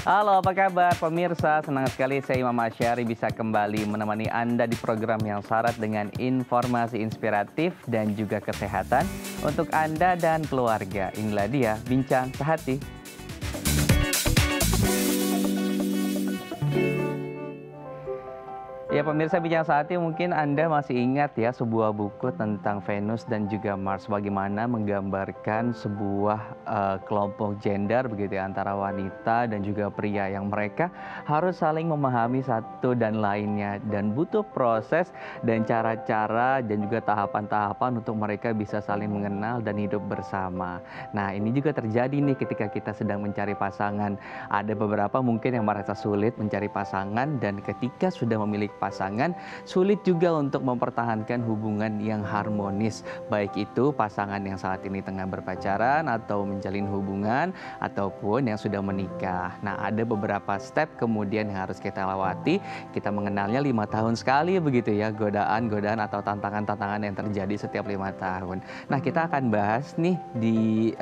Halo, apa kabar pemirsa? Senang sekali saya Imam Asyari bisa kembali menemani Anda di program yang syarat dengan informasi inspiratif dan juga kesehatan untuk Anda dan keluarga. Inilah dia Bincang Sehati. Ya pemirsa Bincang Sehati, mungkin Anda masih ingat ya sebuah buku tentang Venus dan juga Mars, bagaimana menggambarkan sebuah kelompok gender begitu ya, antara wanita dan juga pria yang mereka harus saling memahami satu dan lainnya dan butuh proses dan cara-cara dan juga tahapan-tahapan untuk mereka bisa saling mengenal dan hidup bersama. Nah, ini juga terjadi nih ketika kita sedang mencari pasangan. Ada beberapa mungkin yang merasa sulit mencari pasangan, dan ketika sudah memiliki pasangan, sulit juga untuk mempertahankan hubungan yang harmonis. Baik itu pasangan yang saat ini tengah berpacaran atau menjalin hubungan ataupun yang sudah menikah. Nah, ada beberapa step kemudian yang harus kita lewati. Kita mengenalnya 5 tahun sekali begitu ya, godaan-godaan atau tantangan-tantangan yang terjadi setiap 5 tahun. Nah, kita akan bahas nih di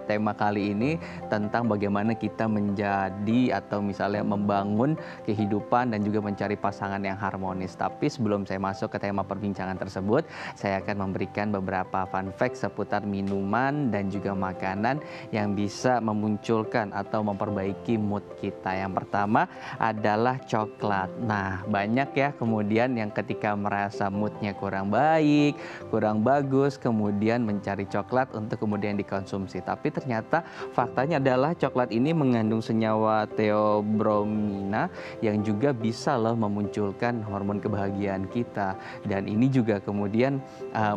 tema kali ini tentang bagaimana kita menjadi atau misalnya membangun kehidupan dan juga mencari pasangan yang harmonis. Tapi sebelum saya masuk ke tema perbincangan tersebut, saya akan memberikan beberapa fun fact seputar minuman dan juga makanan yang bisa memunculkan atau memperbaiki mood kita. Yang pertama adalah coklat. Nah, banyak ya kemudian yang ketika merasa moodnya kurang baik, kurang bagus, kemudian mencari coklat untuk kemudian dikonsumsi. Tapi ternyata faktanya adalah coklat ini mengandung senyawa theobromina yang juga bisa loh memunculkan hormon kebahagiaan kita. Dan ini juga kemudian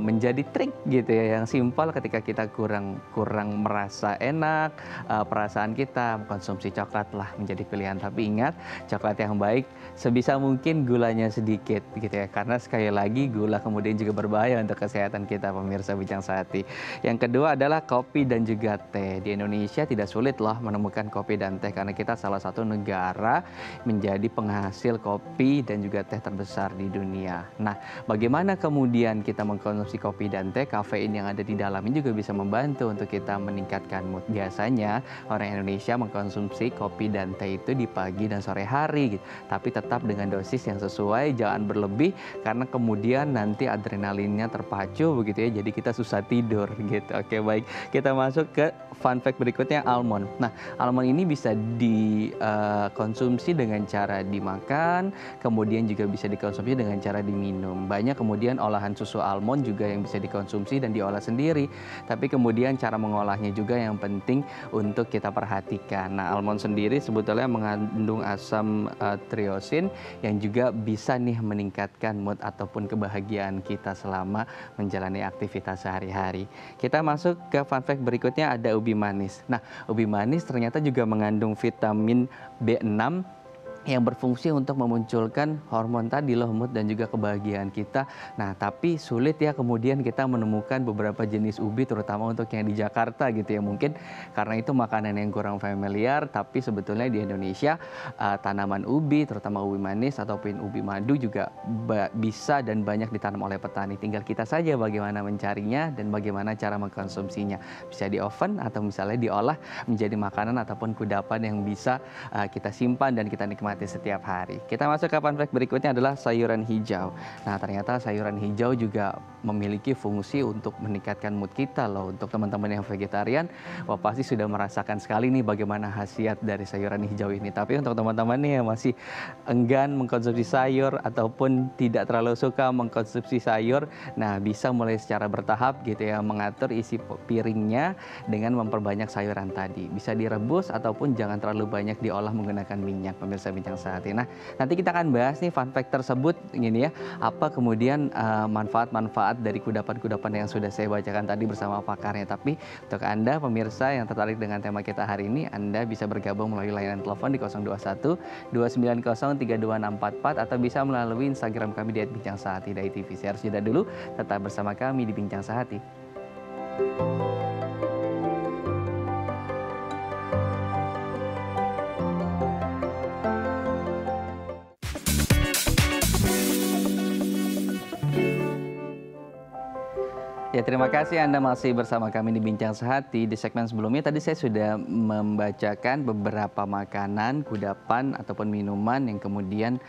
menjadi trik gitu ya, yang simpel ketika kita kurang merasa enak perasaan kita, konsumsi coklat lah menjadi pilihan. Tapi ingat, coklat yang baik sebisa mungkin gulanya sedikit gitu ya, karena sekali lagi gula kemudian juga berbahaya untuk kesehatan kita pemirsa Bincang Sehati. Yang kedua adalah kopi dan juga teh. Di Indonesia tidak sulit loh menemukan kopi dan teh karena kita salah satu negara menjadi penghasil kopi dan juga teh terbesar di dunia. Nah, bagaimana kemudian kita mengkonsumsi kopi dan teh? Kafein yang ada di dalam ini juga bisa membantu untuk kita meningkatkan mood. Biasanya orang Indonesia mengkonsumsi kopi dan teh itu di pagi dan sore hari gitu. Tapi tetap dengan dosis yang sesuai, jangan berlebih karena kemudian nanti adrenalinnya terpacu begitu ya. Jadi kita susah tidur gitu. Oke, baik. Kita masuk ke fun fact berikutnya, almond. Nah, almond ini bisa dikonsumsi dengan cara dimakan, kemudian juga bisa dikonsumsi dengan cara diminum. Banyak kemudian olahan susu almond juga yang bisa dikonsumsi dan diolah sendiri. Tapi kemudian cara mengolahnya juga yang penting untuk kita perhatikan. Nah, almond sendiri sebetulnya mengandung asam triosin yang juga bisa nih meningkatkan mood ataupun kebahagiaan kita selama menjalani aktivitas sehari-hari. Kita masuk ke fun fact berikutnya, ada ubi manis. Nah, ubi manis ternyata juga mengandung vitamin B6 yang berfungsi untuk memunculkan hormon tadi loh, mood dan juga kebahagiaan kita. Nah, tapi sulit ya kemudian kita menemukan beberapa jenis ubi, terutama untuk yang di Jakarta gitu ya. Mungkin karena itu makanan yang kurang familiar, tapi sebetulnya di Indonesia tanaman ubi, terutama ubi manis ataupun ubi madu juga bisa dan banyak ditanam oleh petani. Tinggal kita saja bagaimana mencarinya dan bagaimana cara mengkonsumsinya. Bisa di oven atau misalnya diolah menjadi makanan ataupun kudapan yang bisa kita simpan dan kita nikmati setiap hari. Kita masuk ke fun fact berikutnya adalah sayuran hijau. Nah, ternyata sayuran hijau juga memiliki fungsi untuk meningkatkan mood kita loh. Untuk teman-teman yang vegetarian, wah pasti sudah merasakan sekali nih bagaimana khasiat dari sayuran hijau ini. Tapi untuk teman-teman nih yang masih enggan mengkonsumsi sayur ataupun tidak terlalu suka mengkonsumsi sayur, nah bisa mulai secara bertahap gitu ya, mengatur isi piringnya dengan memperbanyak sayuran tadi. Bisa direbus ataupun jangan terlalu banyak diolah menggunakan minyak, pemirsa Bincang Sehati. Nah, nanti kita akan bahas nih fun fact tersebut gini ya, apa kemudian manfaat-manfaat dari kudapan-kudapan yang sudah saya bacakan tadi bersama pakarnya. Tapi untuk Anda pemirsa yang tertarik dengan tema kita hari ini, Anda bisa bergabung melalui layanan telepon di 021 290 32644 atau bisa melalui Instagram kami di @bincang_sehati_tv. Saya harus jeda dulu, tetap bersama kami di Bincang Sehati. Ya terima kasih Anda masih bersama kami di Bincang Sehati. Di segmen sebelumnya tadi saya sudah membacakan beberapa makanan, kudapan, ataupun minuman yang kemudian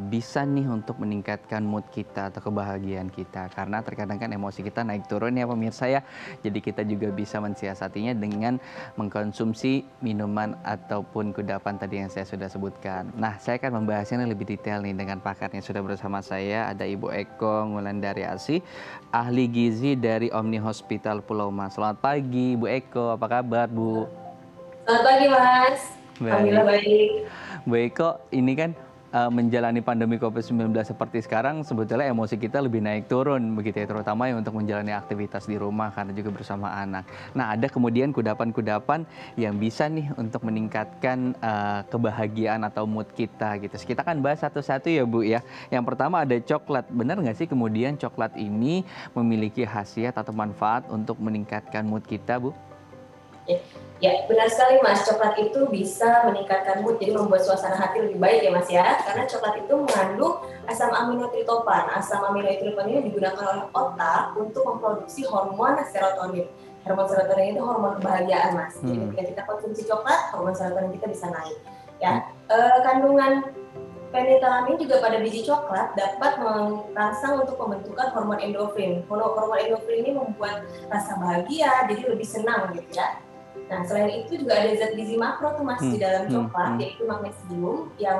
bisa nih untuk meningkatkan mood kita atau kebahagiaan kita. Karena terkadang kan emosi kita naik turun ya pemirsa ya. Jadi kita juga bisa mensiasatinya dengan mengkonsumsi minuman ataupun kudapan tadi yang saya sudah sebutkan. Nah, saya akan membahasnya lebih detail nih dengan pakarnya. Sudah bersama saya ada Ibu Eko Ngulandari Asih, ahli gizi dari Omni Hospital Pulau Mas. Selamat pagi, Bu Eko. Apa kabar, Bu? Selamat pagi, Mas. Alhamdulillah Baik. baik. Bu Eko, ini kan menjalani pandemi COVID-19 seperti sekarang, sebetulnya emosi kita lebih naik turun, begitu ya, terutama ya untuk menjalani aktivitas di rumah karena juga bersama anak. Nah, ada kemudian kudapan-kudapan yang bisa nih untuk meningkatkan kebahagiaan atau mood kita gitu. Kita akan bahas satu-satu ya, Bu ya. Yang pertama ada coklat. Benar nggak sih kemudian coklat ini memiliki khasiat atau manfaat untuk meningkatkan mood kita, Bu? Ya, benar sekali Mas. Coklat itu bisa meningkatkan mood, jadi membuat suasana hati lebih baik ya Mas ya. Karena coklat itu mengandung asam amino triptofan. Asam amino triptofan ini digunakan oleh otak untuk memproduksi hormon serotonin. Hormon serotonin itu hormon kebahagiaan Mas. Jadi ketika kita konsumsi coklat, hormon serotonin kita bisa naik. Ya, kandungan fenilalanin juga pada biji coklat dapat merangsang untuk pembentukan hormon endorfin. Hormon endorfin ini membuat rasa bahagia, jadi lebih senang gitu ya. Nah, selain itu juga ada zat gizi makro tuh Mas di dalam coklat, yaitu magnesium yang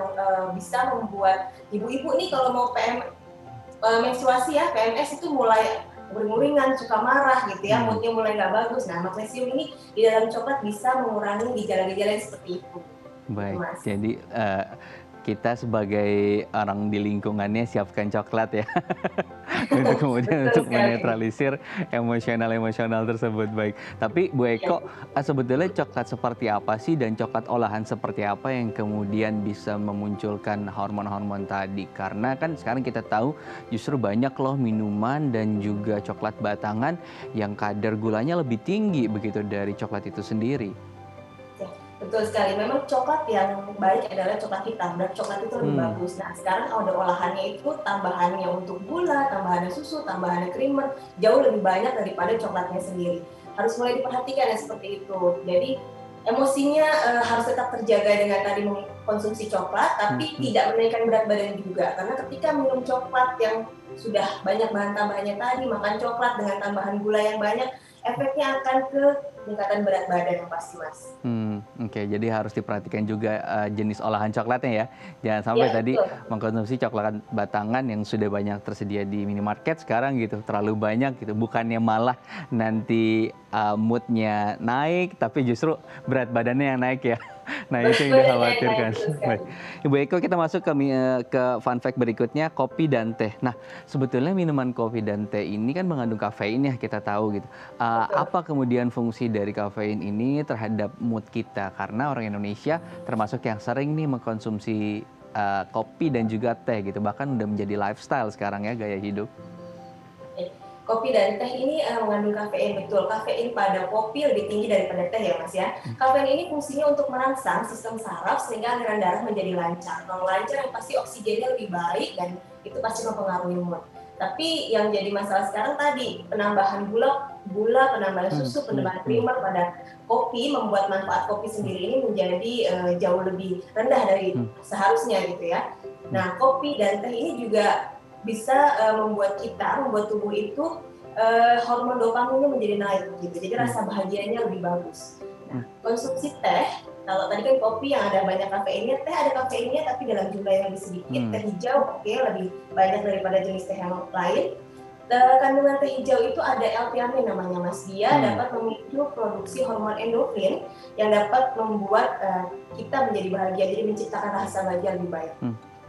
bisa membuat ibu-ibu nih kalau mau menstruasi ya, PMS itu mulai uring-uringan, suka marah gitu ya, moodnya mulai nggak bagus. Nah, magnesium ini di dalam coklat bisa mengurangi gejala-gejala yang seperti itu. Baik, Mas. jadi kita sebagai orang di lingkungannya siapkan coklat ya untuk kemudian untuk menetralisir emosional tersebut. Baik, tapi Bu Eko, sebetulnya coklat seperti apa sih dan coklat olahan seperti apa yang kemudian bisa memunculkan hormon-hormon tadi? Karena kan sekarang kita tahu justru banyak loh minuman dan juga coklat batangan yang kadar gulanya lebih tinggi begitu dari coklat itu sendiri. Betul sekali, memang coklat yang baik adalah coklat hitam, dan coklat itu lebih bagus. Nah, sekarang ada olahannya itu tambahannya untuk gula, tambahannya susu, tambahannya creamer, jauh lebih banyak daripada coklatnya sendiri. Harus mulai diperhatikan ya seperti itu. Jadi, emosinya harus tetap terjaga dengan tadi mengkonsumsi coklat, tapi tidak menaikkan berat badan juga. Karena ketika minum coklat yang sudah banyak bahan tambahannya tadi, makan coklat dengan tambahan gula yang banyak, efeknya akan ke peningkatan berat badan yang pasti, Mas. Oke, jadi harus diperhatikan juga jenis olahan coklatnya ya. Jangan sampai Ya, tadi betul. mengkonsumsi coklat batangan yang sudah banyak tersedia di minimarket sekarang gitu, terlalu banyak gitu. Bukannya malah nanti moodnya naik, tapi justru berat badannya yang naik ya. Nah, itu yang dikhawatirkan. Baik. Ibu Eko, kita masuk ke fun fact berikutnya, kopi dan teh. Nah, sebetulnya minuman kopi dan teh ini kan mengandung kafein ya, kita tahu gitu. Apa kemudian fungsi dari kafein ini terhadap mood kita? Karena orang Indonesia termasuk yang sering nih mengkonsumsi kopi dan juga teh gitu. Bahkan udah menjadi lifestyle sekarang ya, gaya hidup. Kopi dan teh ini mengandung kafein, betul. Kafein pada kopi lebih tinggi daripada teh ya Mas ya. Kafein ini fungsinya untuk merangsang sistem saraf sehingga aliran darah menjadi lancar. Kalau lancar yang pasti oksigennya lebih baik dan itu pasti mempengaruhi mood. Tapi yang jadi masalah sekarang tadi penambahan gula, penambahan susu, penambahan creamer pada kopi membuat manfaat kopi sendiri ini menjadi jauh lebih rendah dari seharusnya gitu ya. Nah, kopi dan teh ini juga bisa membuat tubuh itu hormon dopaminnya menjadi naik gitu. Jadi rasa bahagianya lebih bagus. Nah, konsumsi teh, kalau tadi kan kopi yang ada banyak kafeinnya, teh ada kafeinnya tapi dalam jumlah yang lebih sedikit. Teh hijau lebih banyak daripada jenis teh yang lain. Kandungan teh hijau itu ada L-theanine namanya Mas. Dia dapat memicu produksi hormon endorfin yang dapat membuat kita menjadi bahagia, jadi menciptakan rasa bahagia lebih baik.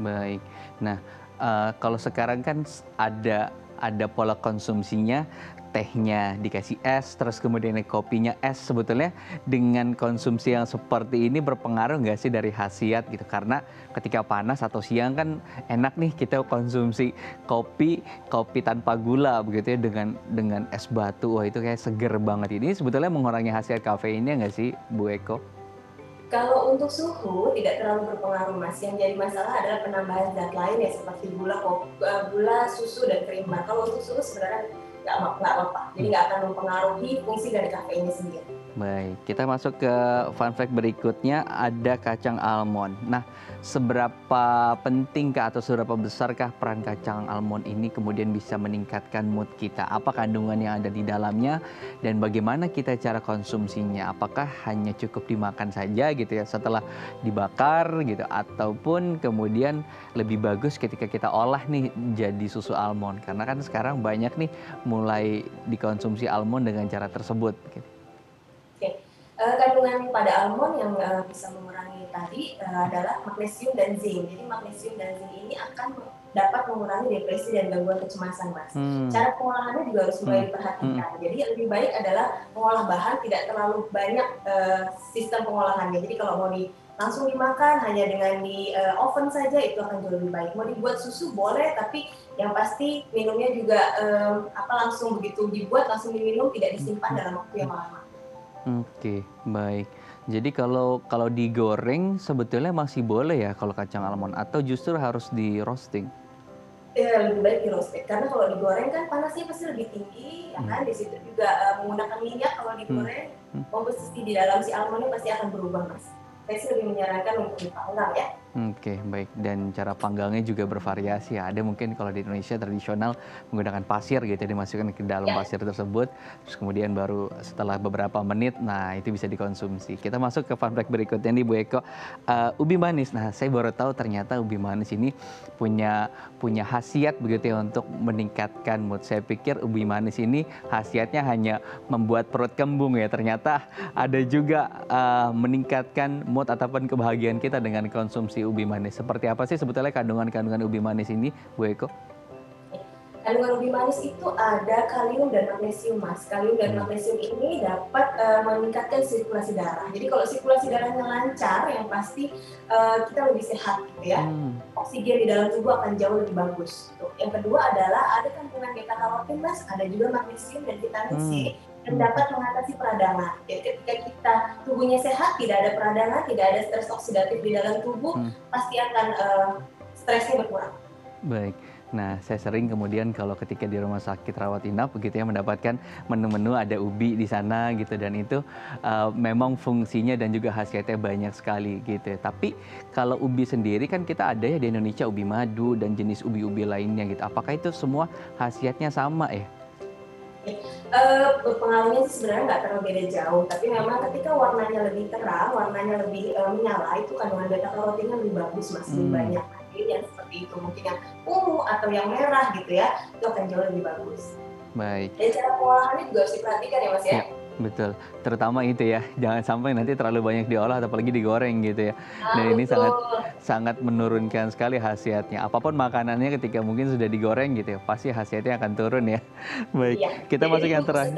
Baik. Nah, kalau sekarang kan ada pola konsumsinya, tehnya dikasih es, terus kemudian kopinya es. Sebetulnya dengan konsumsi yang seperti ini berpengaruh nggak sih dari khasiat gitu? Karena ketika panas atau siang kan enak nih kita konsumsi kopi tanpa gula begitu ya, dengan es batu. Wah, itu kayak seger banget. Ini sebetulnya mengurangi khasiat kafeinnya nggak sih, Bu Eko? Kalau untuk suhu tidak terlalu berpengaruh Mas. Yang jadi masalah adalah penambahan zat lain ya seperti gula, susu dan creamer. Kalau untuk suhu sebenarnya nggak apa-apa. Jadi nggak akan mempengaruhi fungsi dari kafeinnya sendiri. Baik, kita masuk ke fun fact berikutnya, ada kacang almond. Nah, seberapa pentingkah atau seberapa besarkah peran kacang almond ini kemudian bisa meningkatkan mood kita? Apa kandungan yang ada di dalamnya dan bagaimana kita cara konsumsinya? Apakah hanya cukup dimakan saja gitu ya setelah dibakar gitu, ataupun kemudian lebih bagus ketika kita olah nih jadi susu almond? Karena kan sekarang banyak nih mulai dikonsumsi almond dengan cara tersebut gitu. Kandungan pada almond yang bisa mengurangi tadi adalah magnesium dan zinc. Jadi magnesium dan zinc ini akan dapat mengurangi depresi dan gangguan kecemasan, Mas. Cara pengolahannya juga harus mulai diperhatikan. Jadi yang lebih baik adalah mengolah bahan tidak terlalu banyak sistem pengolahannya. Jadi kalau mau langsung dimakan hanya dengan di oven saja itu akan jauh lebih baik. Mau dibuat susu boleh, tapi yang pasti minumnya juga langsung begitu dibuat langsung diminum, tidak disimpan dalam waktu yang lama. Oke, baik. Jadi kalau digoreng sebetulnya masih boleh ya kalau kacang almond, atau justru harus di roasting? Lebih baik di roasted karena kalau digoreng kan panasnya pasti lebih tinggi, ya kan? Di situ juga menggunakan minyak kalau digoreng, komposisi di dalam si almondnya pasti akan berubah, Mas. Saya sih lebih menyarankan untuk dipanggang ya. Oke, baik. Dan cara panggangnya juga bervariasi ya. Ada mungkin kalau di Indonesia tradisional menggunakan pasir gitu ya, dimasukkan ke dalam pasir tersebut, terus kemudian baru setelah beberapa menit, nah itu bisa dikonsumsi. Kita masuk ke fun fact berikutnya nih Bu Eko. Ubi manis. Nah, saya baru tahu ternyata ubi manis ini punya khasiat begitu ya untuk meningkatkan mood. Saya pikir ubi manis ini khasiatnya hanya membuat perut kembung ya. Ternyata ada juga meningkatkan mood ataupun kebahagiaan kita dengan konsumsi ubi manis. Seperti apa sih sebetulnya kandungan ubi manis ini, Bu Eko? Kandungan ubi manis itu ada kalium dan magnesium, Mas. Kalium dan magnesium ini dapat meningkatkan sirkulasi darah. Jadi kalau sirkulasi darahnya lancar, yang pasti kita lebih sehat gitu ya. Oksigen di dalam tubuh akan jauh lebih bagus. Yang kedua adalah ada kandungan beta karotin, Mas. Ada juga magnesium dan vitamin C yang dapat mengatasi peradangan. Jadi ketika kita tubuhnya sehat, tidak ada peradangan, tidak ada stres oksidatif di dalam tubuh, pasti akan stresnya berkurang. Baik. Nah, saya sering kemudian kalau ketika di rumah sakit rawat inap begitu ya mendapatkan menu-menu ada ubi di sana gitu, dan itu memang fungsinya dan juga khasiatnya banyak sekali gitu ya. Tapi kalau ubi sendiri kan kita ada ya di Indonesia ubi madu dan jenis ubi-ubi lainnya gitu. Apakah itu semua khasiatnya sama ya? Pengaruhnya sih sebenarnya nggak terlalu beda jauh, tapi memang ketika warnanya lebih terang, warnanya lebih menyala, itu kandungan beta karotinnya lebih bagus, Mas, lebih banyak. Jadi yang seperti itu, mungkin yang ungu atau yang merah gitu ya, itu akan jauh lebih bagus. Baik. Dan cara pengolahannya juga harus diperhatikan ya, Mas ya. Betul, terutama itu ya, jangan sampai nanti terlalu banyak diolah apalagi digoreng gitu ya. Dan ini sangat menurunkan sekali khasiatnya. Apapun makanannya ketika mungkin sudah digoreng gitu ya, pasti khasiatnya akan turun ya. Baik, kita masuk yang terakhir.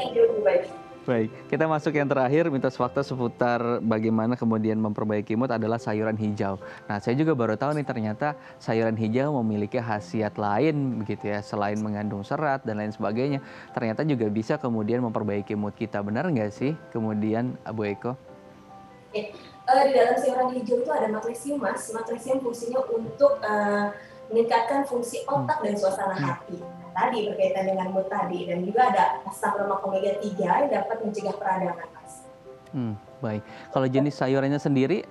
Baik, kita masuk yang terakhir, mitos fakta seputar bagaimana kemudian memperbaiki mood adalah sayuran hijau. Nah, saya juga baru tahu nih ternyata sayuran hijau memiliki khasiat lain begitu ya, selain mengandung serat dan lain sebagainya. Ternyata juga bisa kemudian memperbaiki mood kita. Benar nggak sih kemudian, Bu Eko? Di dalam sayuran hijau itu ada magnesium, Mas. Magnesium fungsinya untuk meningkatkan fungsi otak dan suasana hati. Tadi berkaitan dengan mood tadi, dan juga ada asam lemak omega 3 yang dapat mencegah peradangan, Mas. Baik. Kalau jenis sayurannya sendiri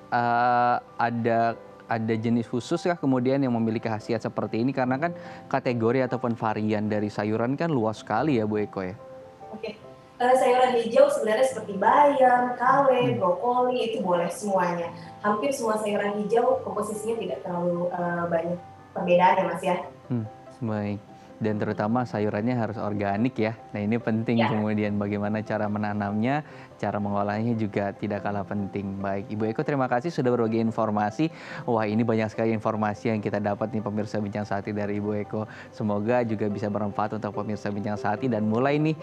ada jenis khusus kah kemudian yang memiliki khasiat seperti ini, karena kan kategori ataupun varian dari sayuran kan luas sekali ya Bu Eko ya? Sayuran hijau sebenarnya seperti bayam, kale, brokoli itu boleh semuanya. Hampir semua sayuran hijau komposisinya tidak terlalu banyak perbedaan ya, Mas ya. Baik. Dan terutama sayurannya harus organik ya. Nah, ini penting kemudian bagaimana cara menanamnya, cara mengolahnya juga tidak kalah penting. Baik, Ibu Eko terima kasih sudah berbagi informasi. Wah, ini banyak sekali informasi yang kita dapat nih pemirsa Bincang Sehati dari Ibu Eko. Semoga juga bisa bermanfaat untuk pemirsa Bincang Sehati dan mulai nih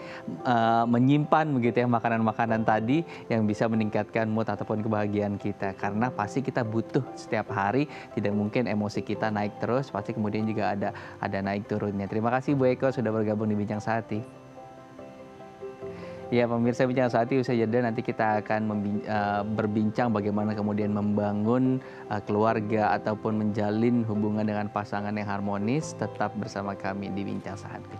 menyimpan begitu ya makanan-makanan tadi yang bisa meningkatkan mood ataupun kebahagiaan kita. Karena pasti kita butuh setiap hari, tidak mungkin emosi kita naik terus, pasti kemudian juga ada naik turunnya. Terima kasih Bu Eko sudah bergabung di Bincang Sehati. Ya, pemirsa Bincang Sehati, usai jeda nanti kita akan berbincang bagaimana kemudian membangun keluarga ataupun menjalin hubungan dengan pasangan yang harmonis. Tetap bersama kami di Bincang Sehati.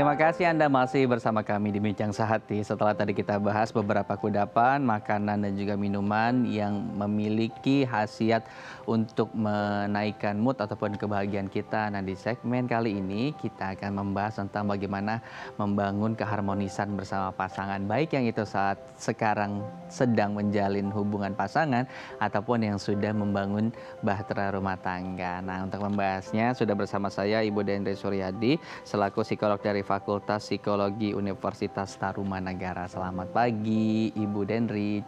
terima kasih Anda masih bersama kami di Bincang Sehati. Setelah tadi kita bahas beberapa kudapan, makanan dan juga minuman yang memiliki khasiat untuk menaikkan mood ataupun kebahagiaan kita. Nah, di segmen kali ini kita akan membahas tentang bagaimana membangun keharmonisan bersama pasangan. Baik yang itu saat sekarang sedang menjalin hubungan pasangan ataupun yang sudah membangun bahtera rumah tangga. Nah, untuk membahasnya sudah bersama saya Ibu Dendri Suryadi selaku psikolog dari Fakultas Psikologi Universitas Tarumanagara. Selamat pagi Ibu Dendri.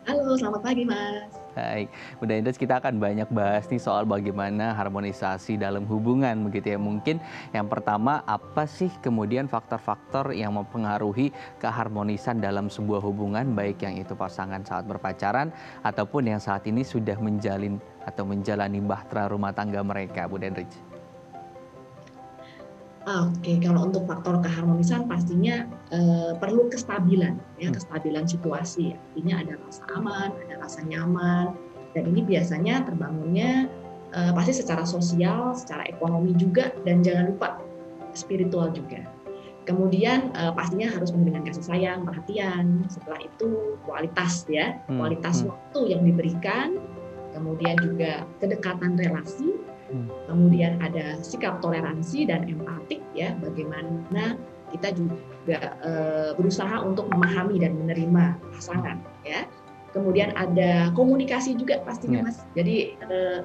Halo, selamat pagi Mas. Baik, Bu Dendri, kita akan banyak bahas nih soal bagaimana harmonisasi dalam hubungan begitu ya. Mungkin yang pertama, apa sih kemudian faktor-faktor yang mempengaruhi keharmonisan dalam sebuah hubungan, baik yang itu pasangan saat berpacaran ataupun yang saat ini sudah menjalin atau menjalani bahtera rumah tangga mereka, Bu Dendri? Oke, kalau untuk faktor keharmonisan pastinya perlu kestabilan, ya, kestabilan situasi. Artinya ada rasa aman, ada rasa nyaman, dan ini biasanya terbangunnya pasti secara sosial, secara ekonomi juga, dan jangan lupa spiritual juga. Kemudian pastinya harus penuh dengan kasih sayang, perhatian. Setelah itu kualitas, ya, kualitas waktu yang diberikan, kemudian juga kedekatan relasi. Kemudian ada sikap toleransi dan empatik, ya, bagaimana kita juga berusaha untuk memahami dan menerima pasangan, ya. Kemudian ada komunikasi juga pastinya, Mas. Jadi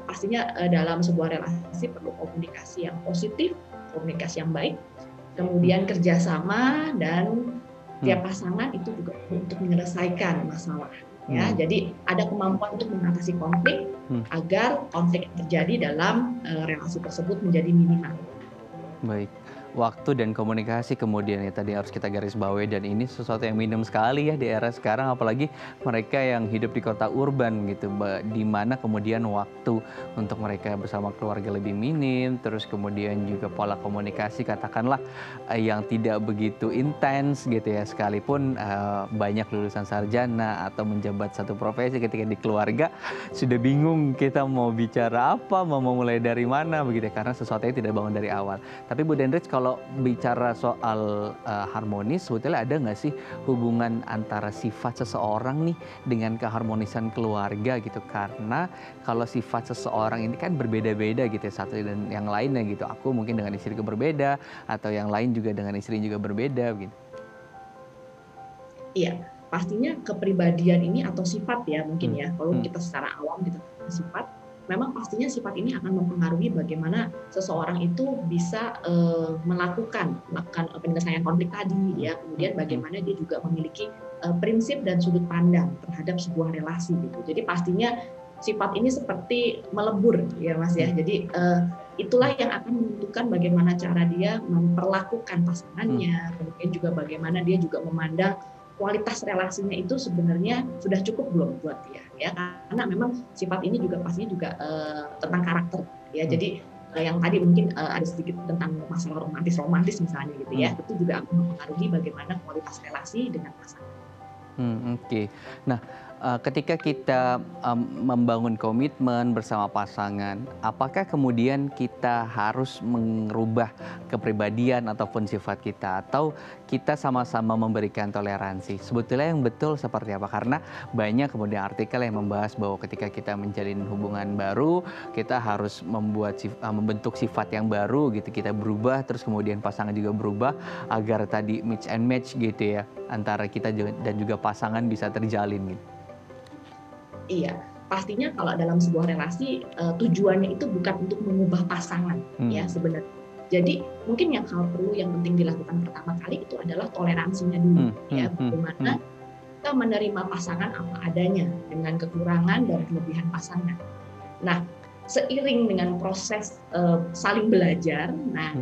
pastinya dalam sebuah relasi perlu komunikasi yang positif, komunikasi yang baik, kemudian kerjasama, dan tiap pasangan itu juga untuk menyelesaikan masalah. Ya, jadi ada kemampuan untuk mengatasi konflik agar konflik yang terjadi dalam relasi tersebut menjadi minimal. Baik, waktu dan komunikasi kemudian ya tadi harus kita garis bawahi, dan ini sesuatu yang minim sekali ya di era sekarang, apalagi mereka yang hidup di kota urban gitu, di mana kemudian waktu untuk mereka bersama keluarga lebih minim, terus kemudian juga pola komunikasi katakanlah yang tidak begitu intens gitu ya, sekalipun banyak lulusan sarjana atau menjabat satu profesi, ketika di keluarga sudah bingung kita mau bicara apa, mau mulai dari mana begitu ya, karena sesuatunya tidak bangun dari awal. Tapi Bu Dendri, kalau bicara soal harmonis, sebetulnya ada nggak sih hubungan antara sifat seseorang nih dengan keharmonisan keluarga gitu? Karena kalau sifat seseorang ini kan berbeda-beda gitu ya, satu dan yang lainnya gitu. Aku mungkin dengan istriku berbeda, atau yang lain juga dengan istri juga berbeda gitu. Iya, pastinya kepribadian ini atau sifat ya mungkin ya, kalau kita secara awam kita sifat, memang pastinya sifat ini akan mempengaruhi bagaimana seseorang itu bisa melakukan penyelesaian konflik tadi, ya. Kemudian bagaimana dia juga memiliki prinsip dan sudut pandang terhadap sebuah relasi gitu. Jadi pastinya sifat ini seperti melebur ya Mas ya. Jadi itulah yang akan menentukan bagaimana cara dia memperlakukan pasangannya, kemudian juga bagaimana dia juga memandang kualitas relasinya itu sebenarnya sudah cukup belum buat dia, ya, karena memang sifat ini juga pastinya juga tentang karakter, ya. Jadi yang tadi mungkin ada sedikit tentang masalah romantis misalnya gitu ya, itu juga akan mempengaruhi bagaimana kualitas relasi dengan pasangan. Oke. Nah, ketika kita membangun komitmen bersama pasangan, apakah kemudian kita harus merubah kepribadian ataupun sifat kita, atau kita sama-sama memberikan toleransi? Sebetulnya yang betul seperti apa? Karena banyak kemudian artikel yang membahas bahwa ketika kita menjalin hubungan baru, kita harus membentuk sifat yang baru gitu. Kita berubah, terus kemudian pasangan juga berubah agar tadi mix and match gitu ya, antara kita dan juga pasangan bisa terjalin gitu. Iya, pastinya kalau dalam sebuah relasi tujuannya itu bukan untuk mengubah pasangan, ya sebenarnya. Jadi mungkin yang penting dilakukan pertama kali itu adalah toleransinya dulu, ya, bagaimana kita menerima pasangan apa adanya dengan kekurangan dan kelebihan pasangan. Nah, seiring dengan proses saling belajar, nah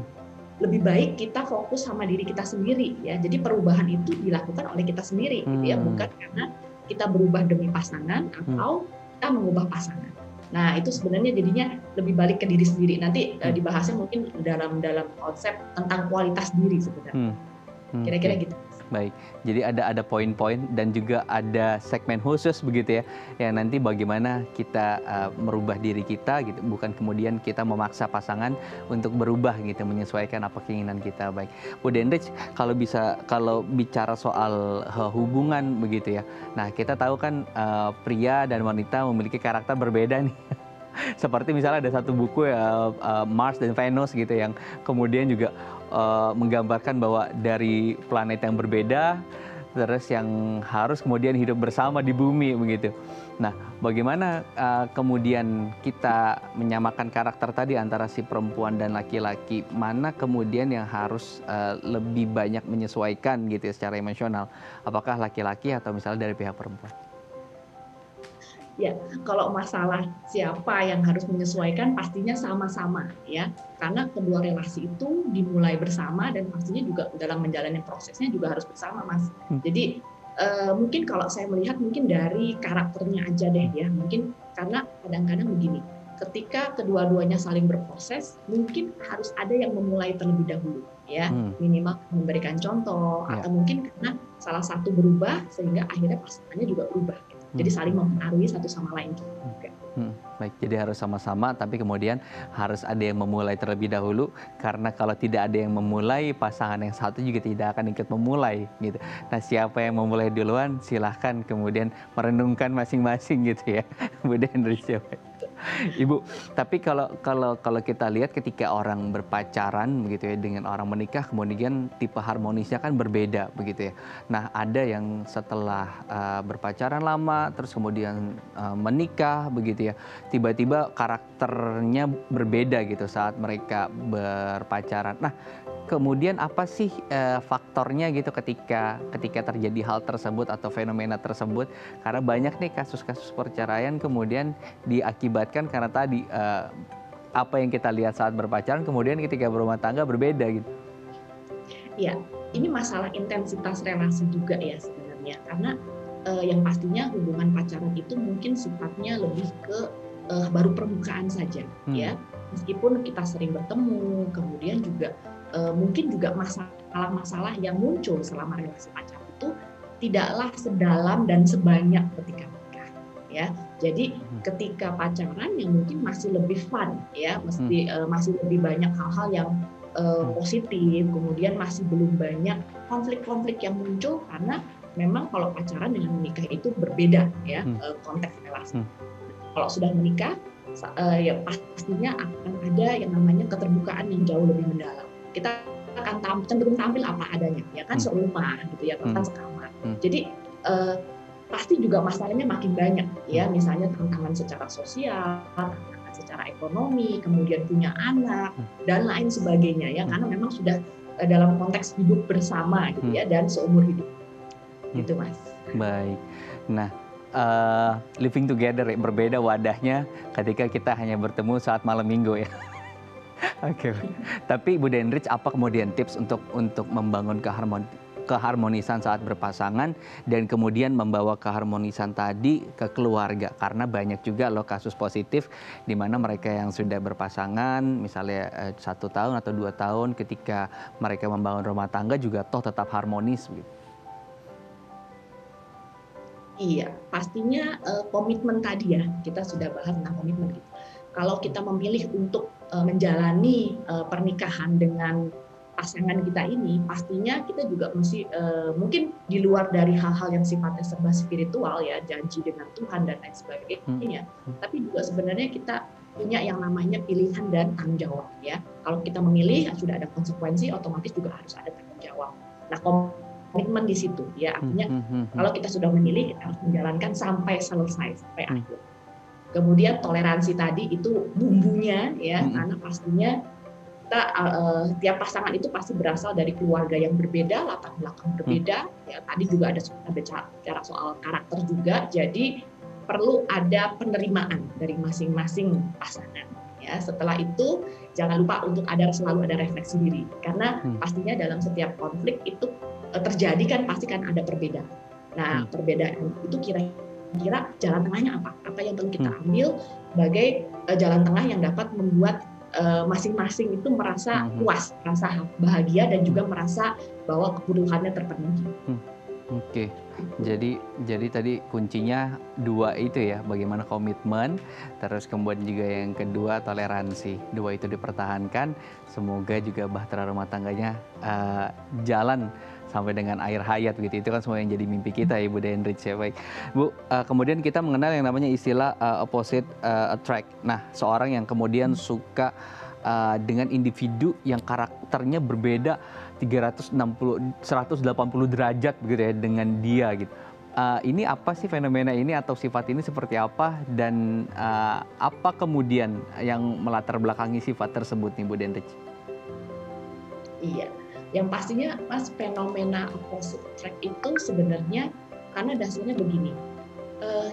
lebih baik kita fokus sama diri kita sendiri, ya. Jadi perubahan itu dilakukan oleh kita sendiri, gitu ya, bukan karena kita berubah demi pasangan atau kita mengubah pasangan. Nah, itu sebenarnya jadinya lebih balik ke diri sendiri. Nanti dibahasnya mungkin dalam konsep tentang kualitas diri sebenarnya. Kira-kira gitu. Baik, jadi ada poin-poin dan juga ada segmen khusus begitu ya, yang nanti bagaimana kita merubah diri kita gitu, bukan kemudian kita memaksa pasangan untuk berubah gitu, menyesuaikan apa keinginan kita. Baik, Bu Denrich, kalau bicara soal hubungan begitu ya, nah kita tahu kan pria dan wanita memiliki karakter berbeda nih. Seperti misalnya ada satu buku ya, Mars dan Venus gitu, yang kemudian juga menggambarkan bahwa dari planet yang berbeda, terus yang harus kemudian hidup bersama di bumi begitu. Nah, bagaimana kemudian kita menyamakan karakter tadi antara si perempuan dan laki-laki? Mana kemudian yang harus lebih banyak menyesuaikan gitu ya secara emosional? Apakah laki-laki atau misalnya dari pihak perempuan? Ya, kalau masalah siapa yang harus menyesuaikan pastinya sama-sama ya. Karena kedua relasi itu dimulai bersama dan pastinya juga dalam menjalani prosesnya juga harus bersama, Mas. Jadi mungkin kalau saya melihat mungkin dari karakternya aja deh ya. Mungkin karena kadang-kadang begini, ketika kedua-duanya saling berproses, mungkin harus ada yang memulai terlebih dahulu ya. Minimal memberikan contoh atau mungkin karena salah satu berubah sehingga akhirnya pasangannya juga berubah. Jadi saling mempengaruhi satu sama lain juga. Baik, jadi harus sama-sama, tapi kemudian harus ada yang memulai terlebih dahulu, karena kalau tidak ada yang memulai, pasangan yang satu juga tidak akan ikut memulai gitu. Nah, siapa yang memulai duluan, silahkan kemudian merenungkan masing-masing gitu ya, Bu Denrich. Ibu, tapi kalau kita lihat ketika orang berpacaran begitu ya dengan orang menikah, kemudian tipe harmonisnya kan berbeda begitu ya. Nah, ada yang setelah berpacaran lama terus kemudian menikah begitu ya, tiba-tiba karakternya berbeda gitu saat mereka berpacaran. Nah, kemudian apa sih faktornya gitu ketika terjadi hal tersebut atau fenomena tersebut? Karena banyak nih kasus-kasus perceraian kemudian diakibatkan karena tadi apa yang kita lihat saat berpacaran kemudian ketika berumah tangga berbeda gitu. Ya, ini masalah intensitas relasi juga ya sebenarnya. Karena yang pastinya hubungan pacaran itu mungkin sifatnya lebih ke baru permukaan saja ya. Meskipun kita sering bertemu, kemudian juga mungkin juga masalah-masalah yang muncul selama relasi pacaran itu tidaklah sedalam dan sebanyak ketika menikah ya. Jadi ketika pacaran yang mungkin masih lebih fun ya, masih lebih banyak hal-hal yang positif, kemudian masih belum banyak konflik-konflik yang muncul karena memang kalau pacaran dengan menikah itu berbeda ya konteks relasi. Kalau sudah menikah ya pastinya akan ada yang namanya keterbukaan yang jauh lebih mendalam. Kita akan cenderung tampil apa adanya, ya kan, serumah gitu ya, bahkan sekamar. Jadi pasti juga masalahnya makin banyak, ya, misalnya tantangan secara sosial, tantangan secara ekonomi, kemudian punya anak dan lain sebagainya, ya, karena memang sudah dalam konteks hidup bersama gitu ya dan seumur hidup, gitu Mas. Baik, nah. Living together ya, berbeda wadahnya ketika kita hanya bertemu saat malam minggu ya. Oke. Tapi Bu Denrich, apa kemudian tips untuk membangun keharmonisan saat berpasangan dan kemudian membawa keharmonisan tadi ke keluarga? Karena banyak juga loh kasus positif di mana mereka yang sudah berpasangan misalnya 1 tahun atau 2 tahun ketika mereka membangun rumah tangga juga toh tetap harmonis gitu. Iya, pastinya komitmen tadi ya, kita sudah bahas tentang komitmen gitu. Kalau kita memilih untuk menjalani pernikahan dengan pasangan kita ini, pastinya kita juga mesti mungkin di luar dari hal-hal yang sifatnya serba spiritual ya, janji dengan Tuhan dan lain sebagainya. Tapi juga sebenarnya kita punya yang namanya pilihan dan tanggung jawab ya. Kalau kita memilih sudah ada konsekuensi, otomatis juga harus ada tanggung jawab. Nah, komitmen di situ ya, artinya kalau kita sudah memilih kita harus menjalankan sampai selesai, sampai akhir. Kemudian toleransi tadi itu bumbunya ya, karena pastinya kita tiap pasangan itu pasti berasal dari keluarga yang berbeda, latar belakang berbeda ya. Tadi juga ada bicara soal karakter juga, jadi perlu ada penerimaan dari masing-masing pasangan ya. Setelah itu jangan lupa untuk selalu ada refleksi diri, karena pastinya dalam setiap konflik itu terjadi kan pasti kan ada perbedaan. Nah, perbedaan itu kira-kira jalan tengahnya apa? Apa yang perlu kita ambil sebagai jalan tengah yang dapat membuat masing-masing itu merasa Mhm. puas, merasa bahagia dan juga merasa bahwa kebutuhannya terpenuhi. Oke, jadi tadi kuncinya dua itu ya, bagaimana komitmen, terus kemudian juga yang kedua toleransi. Dua itu dipertahankan, semoga juga bahtera rumah tangganya jalan sampai dengan akhir hayat begitu. Itu kan semua yang jadi mimpi kita ya, Bu Dendrich ya. Baik, Bu, kemudian kita mengenal yang namanya istilah opposite attract. Nah, seorang yang kemudian suka dengan individu yang karakternya berbeda 180 derajat begitu ya dengan dia gitu. Ini apa sih fenomena ini atau sifat ini seperti apa dan apa kemudian yang melatar belakangi sifat tersebut nih Bu Dendrich? Iya, yang pastinya Mas fenomena opposite attract itu sebenarnya karena dasarnya begini,